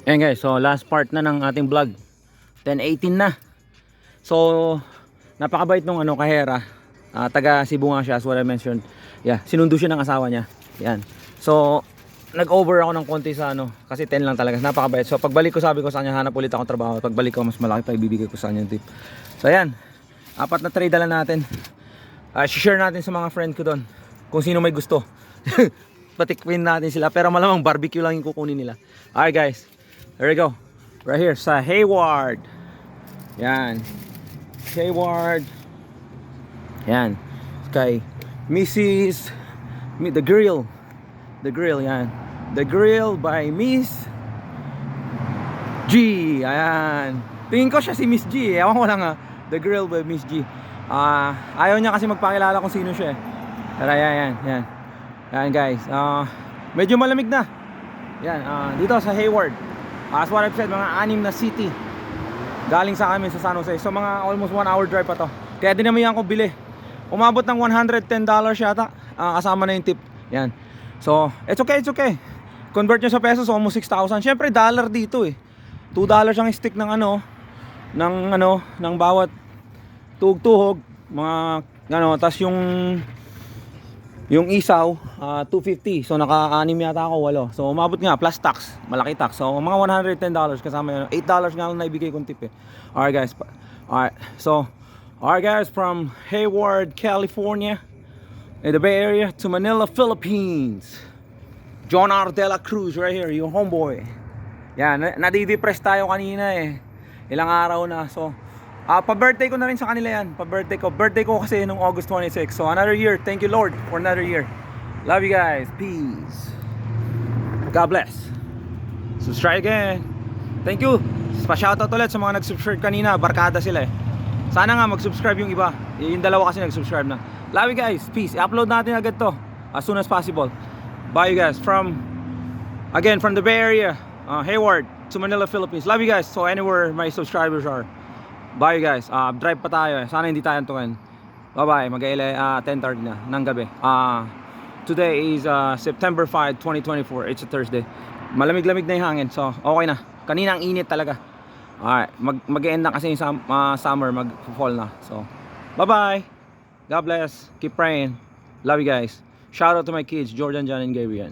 Ayan guys, so last part na ng ating vlog. 10:18 na. So napakabait nung kahera. Taga Cebu nga siya, as what I mentioned. Yeah, sinundo siya ng asawa niya. Yan. So nag-over ako ng konti sa kasi 10 lang talaga. Napakabait. So pagbalik ko, sabi ko sa kanya, hanap ulit akong trabaho. Pagbalik ko, mas malaki pa ibibigay ko sa kanya yung tip. So ayan, 4 na tray dala natin. Share natin sa mga friend ko doon kung sino may gusto. Patikwin natin sila, pero malamang barbecue lang yung kukunin nila. Alright guys, there we go. Right here sa Hayward. Yan, Hayward. Yan, kay Mrs. The Grill. The Grill, yan. The Grill by Miss G. Ayan, tingin ko siya si Miss G. Ewan ko lang The Grill by Miss G. Ayaw niya kasi magpakilala kung sino siya. Pero yan. Yan guys, medyo malamig na. Yan, dito sa Hayward. As what I've said, mga 6 na city galing sa amin sa San Jose. So mga almost 1 hour drive pa to. Kaya dinamihan ko bili. Umabot ng $110 yata, kasama na yung tip. Yan. So it's okay. Convert nyo sa pesos, almost 6,000. Syempre dollar dito $2 ang stick ng ng bawat tuhog, mga tas yung isaw, 250. So naka-6 yata ako, 8. So umabot nga plus tax, malaki tax. So mga $110 kasama yun. $8 nga lang naibigay kong tip Alright guys. Alright guys, from Hayward, California, in the Bay Area, to Manila, Philippines. John R. De La Cruz right here, yung homeboy. Yan, nadidepress tayo kanina ilang araw na. So pa-birthday ko na rin sa kanila yan. Pa-birthday ko. Birthday ko kasi nung August 26. So another year. Thank you Lord for another year. Love you guys. Peace. God bless. Subscribe again. Thank you. Pa-shoutout ulit sa mga nag-subscribe kanina. Barkada sila Sana nga mag-subscribe yung iba. Yung dalawa kasi nag-subscribe na. Love you guys. Peace. I-upload natin agad to as soon as possible. Bye you guys. From the Bay Area, Hayward to Manila, Philippines. Love you guys. So anywhere my subscribers are. Bye guys, drive pa tayo Sana hindi tayo antukan. Bye bye, 10:30 na ng gabi. Today is September 5, 2024. It's a Thursday. Malamig-lamig na yung hangin. So okay na. Kanina ang init talaga. Alright, mag-end na kasi yung summer, mag-fall na. So bye bye. God bless. Keep praying. Love you guys. Shout out to my kids, Jordan, John, and Gabriel.